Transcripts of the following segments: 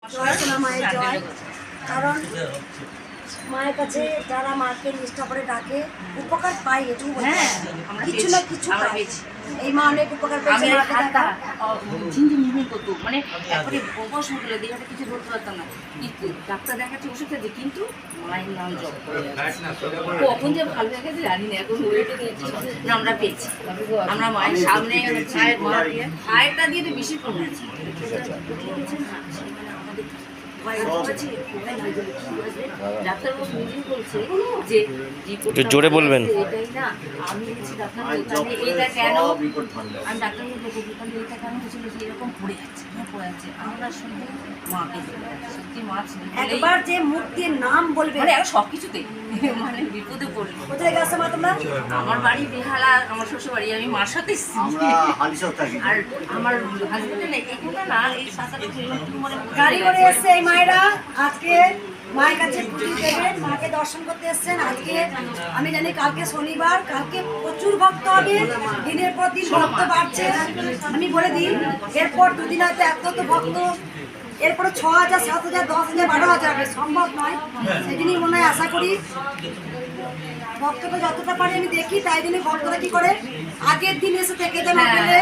জয় সোনা মায়ের জয়। কারণ মায়ের কাছে যারা মাকে নিষ্ঠা করে ডাকে উপকার পাই, এটুকু কিছু না কিছু পাই। এই মা অনেক উপকার পেয়েছে। ঝিনঝি মিহির করতো, মানে তারপরে বস হলো দেহটা কিছু বলতে পারতাম না, কিন্তু ডাক্তার দেখাচ্ছে ওষুধ খাচ্ছে, কিন্তু মায়ের নাম জপ করে কখন যে ভালো হয়ে গেছে জানি না। এখন না আমরা পেয়েছি, আমরা মায়ের সামনে মায়েরটা দিয়ে তো বেশি কমে আছে। ডাক্তারবাবু নিজেই বলছে যে জোরে বলবেন। এটাই না, আমি বলছি ডাক্তার এটা কেন, আমি ডাক্তারবাবু বলছি এটা কেন হয়েছিল, যে এরকম পড়ে যাচ্ছে আমরা শুনতে মাকে সত্যি মা একবার যে মুখ দিয়ে নাম বলবে মানে সব কিছুতেই মানে বিপদে পড়বে। কোথায় গেছো মা তোমরা? আমার বাড়ি বেহালা, আমার শ্বশুর বাড়ি, আমি মার সাথে আর আমার হাজবেন্ড নেই এখানে না, এই 7-8 কিলোমিটার গাড়ি করে এসছে এই মায়েরা আজকে মায়ের কাছে পুজো দেবেন, মাকে দর্শন করতে এসছেন। আজকে আমি জানি কালকে শনিবার, কালকে প্রচুর ভক্ত হবে, দিনের পর দিন ভক্ত বাড়ছে। আমি বলে দিই এরপর দুদিন হয়তো এত তো ভক্ত, এরপরে 6,000, 7,000, 10,000, 12,000 হবে, সম্ভব নয়। সেদিনই মনে হয় আশা করি ভক্তটা যতটা পারে আমি দেখি, তাই জন্য ভক্তরা কি করে আগের দিন এসে থেকে যান হোটেলে,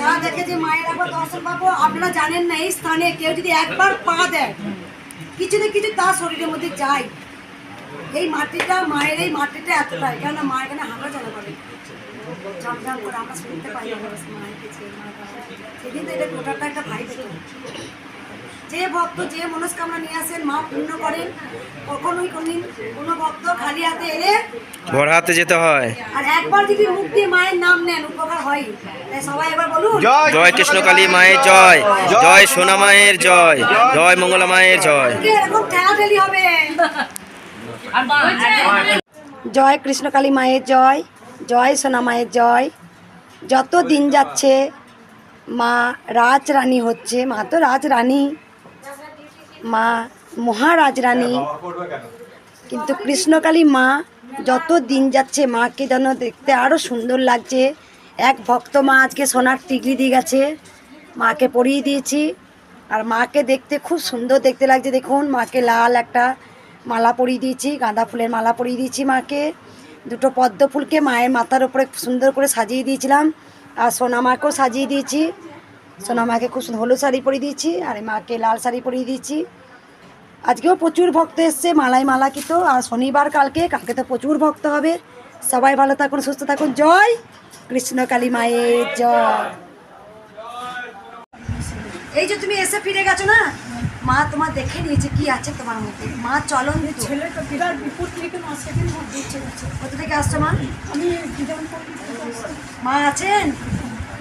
তারা দেখে যে মায়ের একবার দর্শন পাবো। আপনারা জানেন না, এই স্থানে কেউ যদি একবার পা দেয় কিছু না কিছু তার শরীরের মধ্যে যায়। এই মাটিটা মায়ের, এই মাটিটা এতটাই, কেননা মায়ের এখানে হাঁটা চলা করে ঝামঝাম করে আমরা শুনতে পাই মায়ের কাছে। সেদিন তো এটা গোটাটা একটা ভাই পেত। যে ভক্ত যে মনস্কামনা নিয়ে আসেন মা পূর্ণ করেন। কখনোই কোনদিন কোনো ভক্ত খালি হাতে এলে ভরা হাতে যেতে হয়। আর একবার যদি মুখ দিয়ে মায়ের নাম নেন উপকার হয়। তাই সবাই একবার বলুন জয় কৃষ্ণকালী মায়ের জয়, জয় সোনা মায়ের জয়, জয় মঙ্গলা মায়ের জয়। এরকম ঠেলাঠেলি হবে। জয় কৃষ্ণকালী মায়ের জয়, জয় সোনা মায়ের জয়। যত দিন যাচ্ছে মা রাজরানী হচ্ছে, মা তো রাজরানী, মা মহারাজ রানী, কিন্তু কৃষ্ণকালী মা যত দিন যাচ্ছে মাকে যেন দেখতে আরও সুন্দর লাগছে। এক ভক্ত মা আজকে সোনার টিকলি দিয়ে গেছে, মাকে পরিয়ে দিয়েছি, আর মাকে দেখতে খুব সুন্দর দেখতে লাগছে। দেখুন মাকে লাল একটা মালা পরিয়ে দিয়েছি, গাঁদা ফুলের মালা পরিয়ে দিয়েছি মাকে, দুটো পদ্ম ফুলকে মায়ের মাথার উপরে সুন্দর করে সাজিয়ে দিয়েছিলাম, আর সোনা মাকেও সাজিয়ে দিয়েছি। সোনা মাকে খুব হলুদ শাড়ি পরিয়ে দিয়েছি, আর মাকে লাল শাড়ি পরিয়ে দিয়েছি। আজকেও প্রচুর ভক্ত এসছে, মালাই মালাকিত, আর শনিবার কালকে তো প্রচুর ভক্ত হবে। সবাই ভালো থাকুন, সুস্থ থাকুন। জয় কৃষ্ণকালী মায়ের জয়। এই যে তুমি এসে ফিরে গেছো না, মা তোমার দেখে নিয়েছে কি আছে তোমার মধ্যে। মা চলন ছেলেটা বিরাট বিপদ থেকে মা সেদিন দিচ্ছে। কোথা থেকে আসছো মা? আমি বিধানপুর মা আছেন,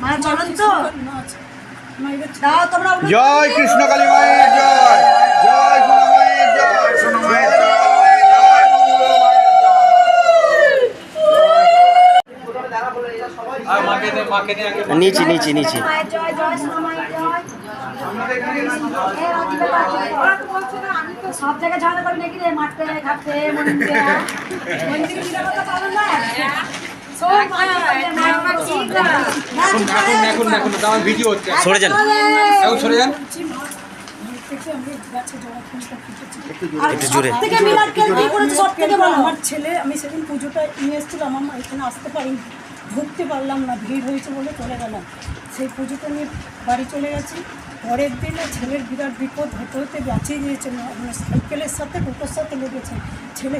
মা চলন তো মায়ের দাও তোমরা। জয় কৃষ্ণকালী মায়ের জয়, জয় সোনা মায়ের জয়, সোনা মায়ের জয়। নিচে নিচে নিচে মায়ের জয়, জয় সোনা মায়ের জয়। সব জায়গায় ঝগড়া করবি নাকি রে? মাঠে ঘাটে মন্দিরে মন্দিরে কথা পাবেন না। সরে যান, সরে যান একটু জোরে। আমার ছেলে, আমি সেদিন পুজোটা নিয়ে এসেছিলাম, আমার এখানে আসতে পারিনি, ঢুকতে পারলাম না, ভিড় হয়েছে বলে চলে গেলাম। সেই পুজোটা নিয়ে বাড়ি চলে গেছি। পরের দিনে ছেলের বিরাট বিপদ হতে হতে বাঁচিয়ে দিয়েছে, মানে সাইকেলের সাথে টোটোর সাথে লেগেছে। ছেলে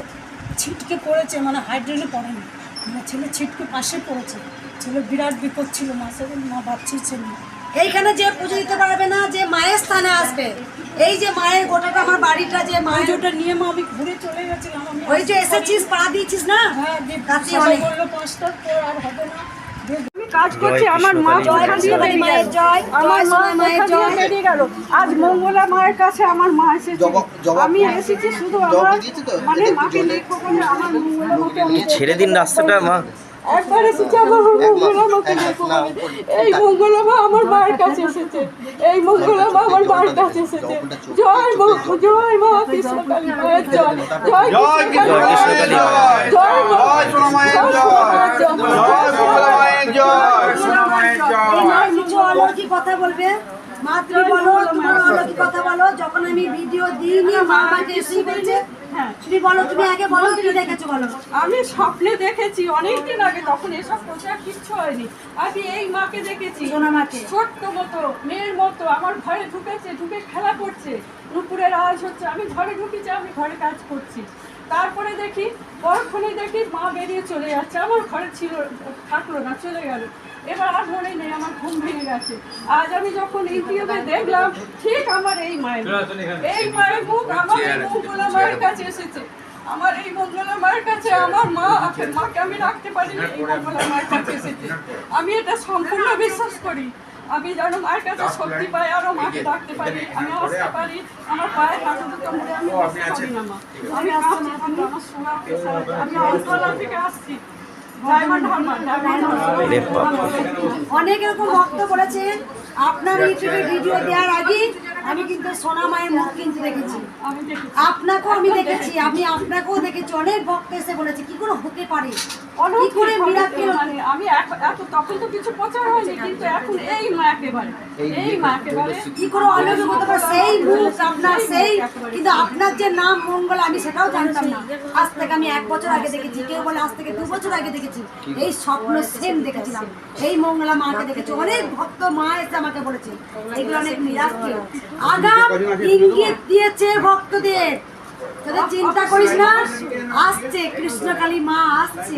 ছিটকে পড়েছে, মানে হাইড্রেনে পড়েনি, মানে ছেলে ছিটকে পাশে পড়েছে। ছেলে বিরাট বিপদ ছিল, মা সেদিন মা বাঁচিয়েছে। এইখানে যে পুজো দিতে পারবে না, যে মায়ের স্থানে আসবে, এই যে মায়ের গোটাটা আমার বাড়িটা, যে মায়ের পুজোটা নিয়ে মা আমি ঘুরে চলে গেছিলাম। আমি ওই যে এসেছিস পাড়া দিয়েছিস না, হ্যাঁ, রাত্রি সবাই অনেক বললো 5টার পর আর হবে না। আমি কাজ করছি, আমার মা জয় কৃষ্ণকালী মায়ের জয়, আমার জয় মা সোনা মায়ের জয়। বেরিয়ে গেল। আজ মঙ্গলা মায়ের কাছে আমার মা এসেছে, আমি এসেছি শুধু আমার মানে মাকে দেখবো বলে। আমার মঙ্গলা মাকে আমি ছেড়ে দিন রাস্তাটা মা। একবার এসেছি আমার মঙ্গলা মাকে দেখবো বলে। এই মঙ্গলা মা আমার মায়ের কাছে এসেছে, এই মঙ্গলা মা আমার মায়ের কাছে এসেছে। জয় মা, জয় মা কৃষ্ণকালী মায়ের জয়, জয় কৃষ্ণকালী মায়ের জয়, জয় মা, জয় সোনা মায়ের জয়, জয় মঙ্গলা মায়ের জয়, সোনা মায়ের জয়। কিছু অলৌকিক কথা বলবে। মা তুমি বলো, তোমার অলৌকিক কথা বলো। যখন আমি ভিডিও দিইনি মা আমাকে এসেই বলছে, হ্যাঁ তুমি বলো, তুমি আগে বলো কি দেখেছো বলো। আমি স্বপ্নে দেখেছি অনেকদিন আগে, তখন এসব প্রচার কিচ্ছু হয়নি। আমি এই মাকে দেখেছি, সোনা মাকে। ছোট্ট মতো মেয়ের মতো আমার ঘরে ঢুকেছে, ঢুকে খেলা করছে, নুপুরের আওয়াজ হচ্ছে, আমি ঘরে ঢুকেছি, আমি ঘরে কাজ করছি। তারপরে দেখি পরক্ষণে দেখি মা বেরিয়ে চলে যাচ্ছে, আমার ঘরে ছিল, থাকলো না, চলে গেল। এবার আর মনে নেই, আমার ঘুম ভেঙে গেছে। আজ আমি যখন ইউটিউবে দেখলাম, ঠিক আমার এই মায়ের মুখ, আমার এই মঙ্গলা মায়ের কাছে এসেছে। আমার এই মঙ্গলা মায়ের কাছে আমার মাকে আমি রাখতে পারিনি, এই মঙ্গলা মায়ের কাছে এসেছে। আমি এটা সম্পূর্ণ বিশ্বাস করি। আমি যেন মায়ের কাছে শক্তি পাই, আরো মাকে ডাকতে পারি, আমি আসতে পারি। আমার পায়ে হাঁটু দুটো মুড়ে আমি বসতে পারি না মা। আমি আসছি, কিন্তু আমার সোনার পেশা, আমি আলতলা থেকে আসছি। অনেক এরকম ভক্ত বলেছেন আপনার ইউটিউবে ভিডিও দেওয়ার আগে আমি কিন্তু সোনা মায়ের মুখ কিন্তু দেখেছি, আপনাকেও আমি দেখেছি, আমি আপনাকেও দেখেছি। অনেক ভক্ত এসে বলেছে কি করে হতে পারে, কি করে মিরাক্কেল। মানে আমি এত তখন তো কিছু প্রচার হয়নি, কিন্তু এখন এই মা একেবারে, এই মা একেবারে কি করে অলৌকিক হতে পারে, সেই মুখ আপনার, সেই কিন্তু আপনার যে নাম মঙ্গল আমি সেটাও জানতাম না। আজ থেকে আমি 1 বছর আগে দেখেছি, কেউ বলে আজ থেকে 2 বছর আগে দেখেছি। এই স্বপ্ন সেম দেখেছিলাম, এই মঙ্গলা মাকে দেখেছি। অনেক ভক্ত মা এসে আমাকে বলেছে এগুলো অনেক মিরাক্কেল। আগাম ইঙ্গিত দিয়েছে ভক্তদের, তোদের চিন্তা করিস না, আসছে কৃষ্ণকালী মা, আসছে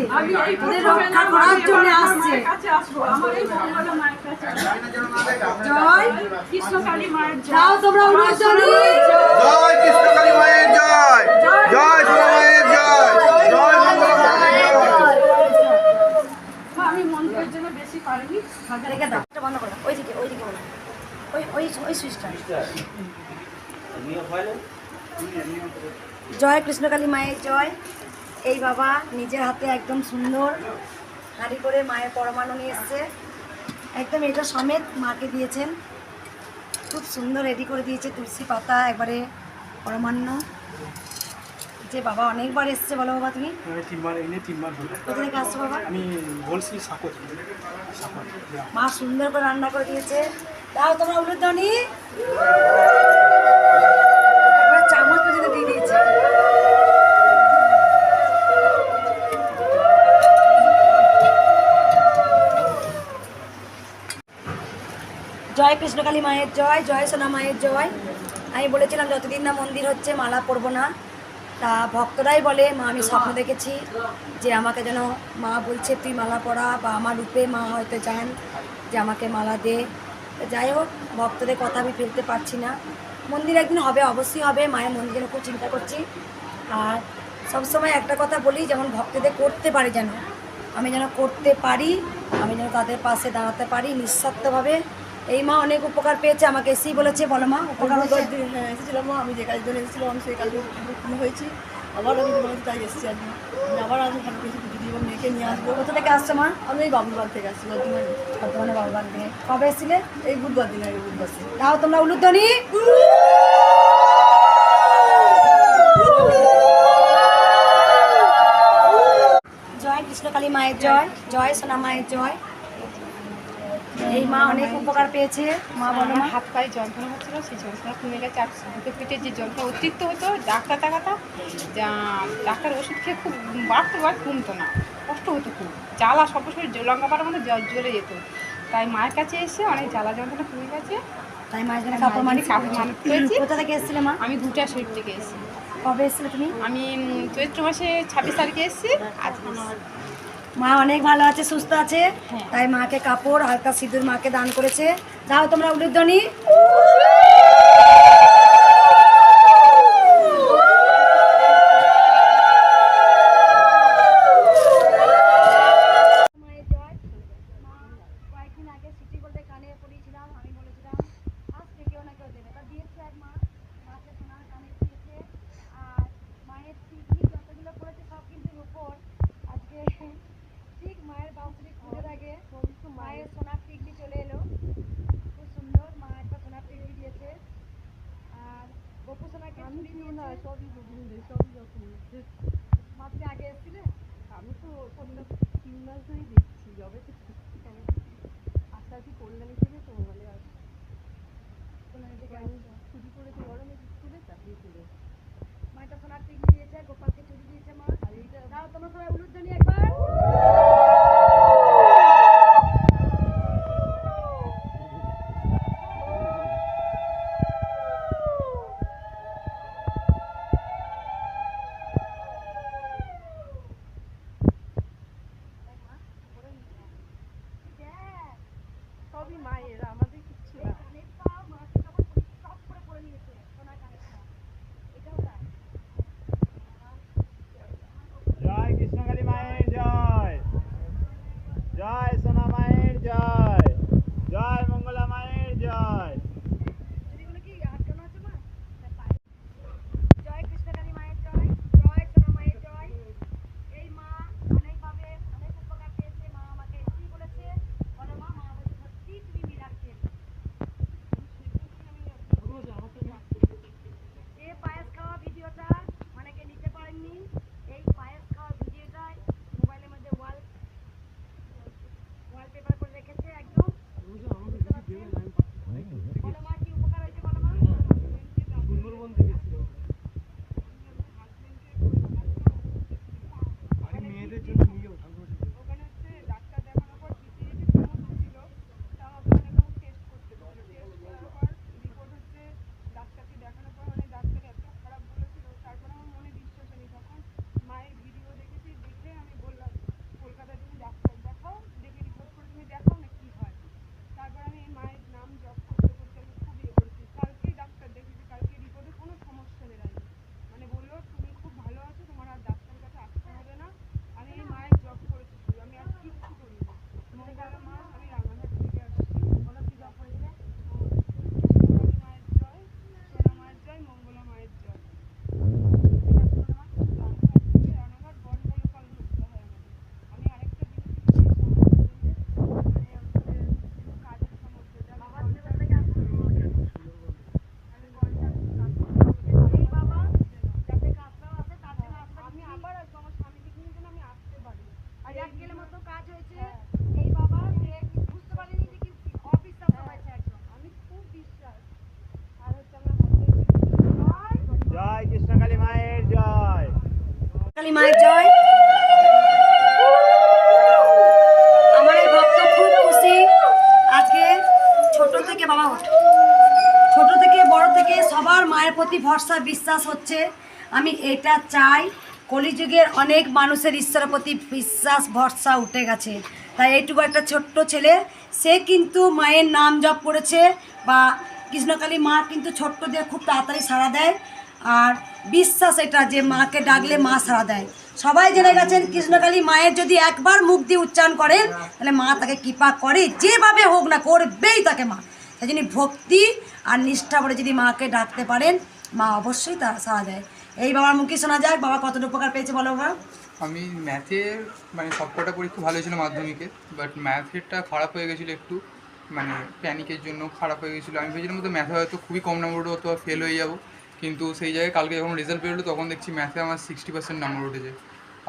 তোদের রক্ষা করার জন্য আসছে। কাছে আসবো, আমার এই মঙ্গলা মায়ের কাছে জয় কৃষ্ণকালী মায়ের যাও তোমরা উলুধ্বনি। জয় কৃষ্ণকালী মায়ের জয়, জয় সোনা মায়ের জয়, জয় মঙ্গলা মায়ের জয়। আমি মন্দিরের জন্য বেশি পারিনি। রেখে দাও, এটা বন্ধ করো, ওইদিকে ওইদিকে বলো, ওই সুইচটা। জয় কৃষ্ণকালী মায়ের জয়। এই বাবা নিজের হাতে একদম সুন্দর হাঁড়ি করে মায়ের পরমাণু নিয়ে এসছে, একদম এটা সমেত মাকে দিয়েছেন। খুব সুন্দর রেডি করে দিয়েছে, তুলসী পাতা একবারে পরমান্ন। যে বাবা অনেকবার এসছে, বলো বাবা তুমি 3বার হলো। কোথা থেকে আসছো বাবা? আমি বলছি সাকত মা সুন্দর করে রান্না করে দিয়েছে। দাও তোমরা উলুধ্বনি। একবার চামচ পর্যন্ত দিয়ে দিয়েছে। জয় কৃষ্ণকালী মায়ের জয়, জয় সোনা মায়ের জয়। আমি বলেছিলাম যতদিন না মন্দির হচ্ছে মালা পরবো না। তা ভক্তরাই বলে মা আমি স্বপ্ন দেখেছি যে আমাকে যেন মা বলছে তুই মালা পরা, বা আমার রূপে মা হয়তো চান যে আমাকে মালা দে। যাই হোক, ভক্তদের কথা আমি ফেলতে পারছি না। মন্দির একদিন হবে, অবশ্যই হবে। মায়ের মন্দিরের খুব চিন্তা করছি। আর সবসময় একটা কথা বলি, যেমন ভক্তদের করতে পারি, যেন আমি যেন করতে পারি, আমি যেন তাদের পাশে দাঁড়াতে পারি নিঃস্বার্থভাবে। এই মা অনেক উপকার পেয়েছে, আমাকে এসেই বলেছে বলো মা উপকার হয়েছে। হ্যাঁ এসেছিলাম, আমি যে কাজের জন্য এসেছিলাম আমি সেই কাজে পূর্ণ হয়েছি। আবার আমি তোমার তাই এসেছি আজকে, আমি আবার আমি ভালো পেয়েছি, দিদি এবং মেয়েকে নিয়ে আসবো। কোথা থেকে আসছো মা? আমি এই বাবুরবাগ থেকে আসছি, বর্ধমানে। বর্ধমানে বাবার থেকে। কবে এসেছিলে? এই বুধবার দিন আগে, বুধবার দিন। তাও তোমরা উলুধ্বনি। জয় কৃষ্ণকালী মায়ের জয়, জয় সোনা মায়ের জয়। এই মা অনেক উপকার পেয়েছে। মা বলো মা। হাত পায়ে যন্ত্রণা হচ্ছিল, সেই যন্ত্রণা কমে গেছে। আর বুকে পিঠে যে যন্ত্রণা অতিরিক্ত হতো, ডাক্তার দেখাতাম, ডাক্তার ওষুধ খেয়ে খুব বাড়তো, কমতো না, কষ্ট হতো খুব, জ্বালা সব শরীর লঙ্কা পাড়ার মধ্যে জ্বলে যেত। তাই মায়ের কাছে এসে অনেক জ্বালা যন্ত্রণা কমে গেছে। তাই মায়ের জন্য কাপড় মানিক করেছি। কোথা থেকে এসেছিলে মা? আমি 2টা শরীর থেকে এসেছি। কবে এসেছিলে তুমি? আমি চৈত্র মাসে 26 তারিখে এসেছি। আজ মা অনেক ভালো আছে, সুস্থ আছে। তাই মাকে কাপড় হালকা সিঁদুর মাকে দান করেছে। দাও তোমরা উলুধ্বনি। কয়েকদিন আগে সিটি গোল্ডে কানে পড়িয়েছিলাম, আমি বলেছিলাম আজকে কেউ না কেউ দেবে, তা দিয়েছে এক মা, মাকে সোনার কানে দিয়েছে। আর মায়ের টিকলি যতগুলো পড়েছে সব কিন্তু উপর। আজকে ঠিক মায়ের বাৎসরিক পুজোর আগে মায়ের সোনার টিকলি চলে এলো, খুব সুন্দর। মা একটা সোনার টিকলি দিয়েছে। আর গপু সোনাকে না সবই সবই যখন মা তুমি আগে এসেছিলে? আমি তো 3 মাস ধরেই দেখছি, যবে তো আশা কি কল্যাণ হিসেবে তো মানে মাটা সোনার টিকি দিয়েছে, গোপালকে চুরি দিয়েছে মা। দাও তোমার সবাই উলুধ্বনি একবার। সবই মায়ের, আমাদের কিচ্ছু না। জয় কৃষ্ণকালী মায়ের জয়, জয় সোনা মায়ের জয়, জয় মঙ্গলা মায়ের জয়। জয় কৃষ্ণকালী মায়ের জয়, জয় সোনা মায়ের জয়। এই মা অনেকভাবে অনেক উপকার পেয়েছে। মা আমাকে এসেই বলেছে, বলো মা, মা বলছে সত্যি তুমি মিরাক্কেল। এ পায়েস খাওয়া ভিডিওটা অনেকে নিতে পারেননি। এই পায়েস খাওয়া ভিডিওটাই মোবাইলের মধ্যে ওয়ালপেপার করে রেখেছে একদম। বলো মা কি উপকার হয়েছে, বলো মা। সুন্দরবন থেকে এসেছিল। বাড়ির মেয়েদের জন্য নিয়ে ঠাকুর ওখানে হচ্ছে ডাক্তার দেখানোর পর পিছিয়ে সমস্যা ছিল, তাও ওখানে তখন টেস্ট করতে বললো। টেস্ট করার পর রিপোর্ট হচ্ছে, ডাক্তারকে দেখানোর পর মানে ডাক্তার এত খারাপ বলেছিল, তারপর আমার মনে বিশ্বাস হয়নি। তখন মায়ের ভিডিও দেখেছি, দেখে আমি বললাম কলকাতায় তুমি ডাক্তার দেখাও, দেখে রিপোর্ট করে তুমি দেখাও না কী হয়। তারপর আমি এই মায়ের নাম জপ করতে করতে আমি খুব ইয়ে করেছি। কালকেই ডাক্তার দেখেছি, কালকে রিপোর্টে কোনো সমস্যা বেরায়নি, মানে বললো তুমি খুব ভালো আছো, তোমার আর ডাক্তারের কাছে আসতে হবে না। আমি এই মায়ের জব করেছি শুধু, আমি আর কিচ্ছু করিনি। মঙ্গলা মা, আমি রানাঘাট থেকে আসছি। বলো কি জব করেছে? কৃষ্ণকালী মায়ের জয়, সোনা মায়ের জয়, মঙ্গলা মায়ের জয়। রানাঘাট থেকে, রানাঘাট বনবলকাল করতে হয় আমাদের। আমি আরেকটা জিনিস কাজের সমস্যা যারা এই বাবা যাতে কাজটাও আছে তার জন্য আমি আবার আসবো, আমার স্বামীকে নিয়ে যেন আমি আসতে পারি। আর এক গেলে মতো কাজ হয়েছে। এই বাবা যে বুঝতে পারিনি যে কি অবিশ্বাস হয়েছে একদম। আমি খুব বিশ্বাস। আর হচ্ছে আমার হাজবেন্ড জয় কৃষ্ণকালী মায়ের জয়। কালী মায়ের জয়। আমার এই ভক্ত খুব খুশি আজকে। ছোট থেকে বাবা ওঠ, ছোট থেকে বড় থেকে সবার মায়ের প্রতি ভরসা বিশ্বাস হচ্ছে। আমি এটা চাই, কলিযুগের অনেক মানুষের ঈশ্বরের প্রতি বিশ্বাস ভরসা উঠে গেছে। তাই এইটুকু একটা ছোট্ট ছেলে, সে কিন্তু মায়ের নাম জপ করেছে, বা কৃষ্ণকালী মা কিন্তু ছোট্ট দিয়ে খুব তাড়াতাড়ি সাড়া দেয়। আর বিশ্বাস এটা যে মাকে ডাকলে মা সাড়া দেয়। সবাই জেনে গেছেন কৃষ্ণকালী মায়ের যদি একবার মুখ দিয়ে উচ্চারণ করেন তাহলে মা তাকে কৃপা করে, যেভাবে হোক না করবেই তাকে মা। সেই জন্য ভক্তি আর নিষ্ঠা করে যদি মাকে ডাকতে পারেন, মা অবশ্যই তার সাড়া দেয়। এই বাবার মুখে শোনা যাক বাবা কতটা উপকার পেয়েছে, বলো বাবা। আমি ম্যাথের মানে সবকটা পরীক্ষা ভালো হয়েছিল মাধ্যমিকে, বাট ম্যাথেরটা খারাপ হয়ে গেছিলো একটু, মানে প্যানিকের জন্য খারাপ হয়ে গেছিলো। আমি ভেবেছিলাম তো ম্যাথে হয়তো খুবই কম নাম্বার হতো, ফেল হয়ে যাবো, কিন্তু সেই জায়গায় কালকে যখন রেজাল্ট বেরোলো তখন দেখছি ম্যাথে আমার 60% নাম্বার উঠেছে,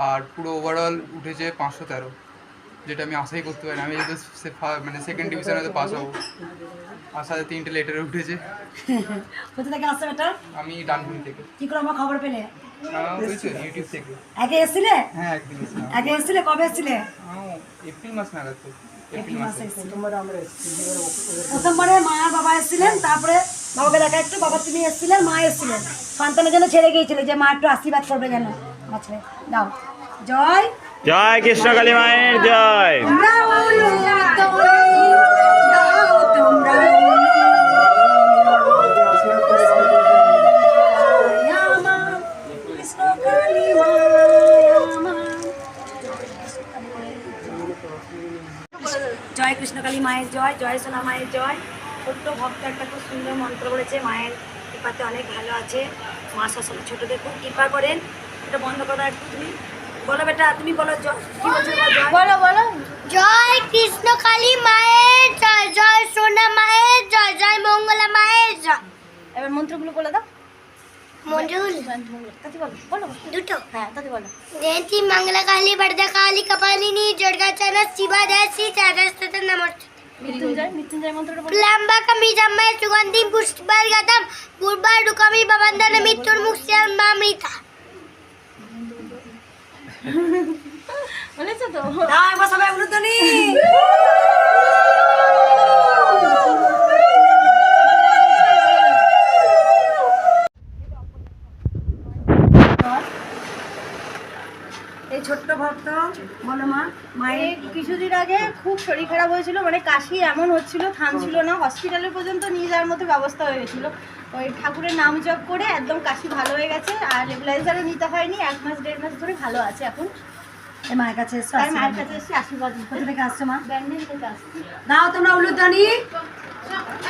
আর পুরো ওভারঅল উঠেছে 513, যেটা আমি আশাই করতে পারি। আমি যেহেতু মানে সেকেন্ড ডিভিশনে হয়তো পাস হবো, আর সাথে 3টে লেটারে উঠেছে। কোথা থেকে আসছে এটা? আমি ডানকুনি থেকে। কি করে আমার খবর পেলে? হয়েছে ইউটিউব থেকে। আগে এসেছিলে? হ্যাঁ একদিন এসেছিলাম। আগে এসেছিলে? কবে এসেছিলে? এপ্রিল মাস নাগাদ তো, এপ্রিল মাসে। প্রথমবারে মা আর বাবা এসেছিলেন, তারপরে বাবাকে দেখা একটু, বাবা তুমি এসেছিলেন, মা এসেছিলেন। সন্তানের জন্য ছেড়ে গিয়েছিল যে মা একটু আশীর্বাদ করবে যেন। আচ্ছা দাও জয়। জয় কৃষ্ণকালী মায়ের জয়। তোমরা বলো দাও তোমরা কৃষ্ণকালী জয় কৃষ্ণকালী মায়ের জয়, জয় সোনা মায়ের জয়। ছোট্ট ভক্ত একটা খুব সুন্দর মন্ত্র বলেছে, মায়ের কৃপাতে অনেক ভালো আছে। মা সবসময় ছোটদের খুব কৃপা করেন। এটা বন্ধ করো একটু, তুমি বলো বেটা, তুমি বলো কি বলছো, বলো বলো। জয় কৃষ্ণকালী মায়ের জয়, জয় সোনা মায়ের জয়, জয় মঙ্গলা মায়ের জয়। এবার মন্ত্রগুলো বলে দাও। মঞ্জুল তাতে বলো, বলো দুটো। হ্যাঁ তাতে বলো। जयंती मंगला काली वरदा काली कपालिनी दुर्गा चरण शिवा दासी चारस्तत नमस्ते। মৃত্যুঞ্জয় মন্ত্রটা বলো। প্লাম্বাকামি জাম্মায় সুগন্ধি পুষ্পবার গাদাম পূর্বার রুকামি বাবান্দানে মৃত্যুর মুক্তিয়ার মামৃতা। বলেছো তো? দাও এবার সবাই উলুধ্বনি। এই ছোট্ট ভক্ত বলো মা, মায়ের কিছুদিন আগে খুব শরীর খারাপ হয়েছিল, মানে কাশি এমন হচ্ছিল, থামছিল না, হসপিটালে পর্যন্ত নিয়ে যাওয়ার মতো ব্যবস্থা হয়ে গেছিলো। ওই ঠাকুরের নাম জপ করে একদম কাশি ভালো হয়ে গেছে, আর রেগুলাইজারও নিতে হয়নি, 1 মাস 1.5 মাস ধরে ভালো আছে এখন। এই মায়ের কাছে এসো, তাই মায়ের কাছে এসে আশীর্বাদ নিতে। কোথা থেকে আসছো মা? ব্যান্ডেল থেকে আসছি। দাও তোমরা উলুধ্বনি।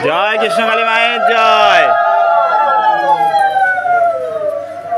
জয় কৃষ্ণকালী মায়ের জয়।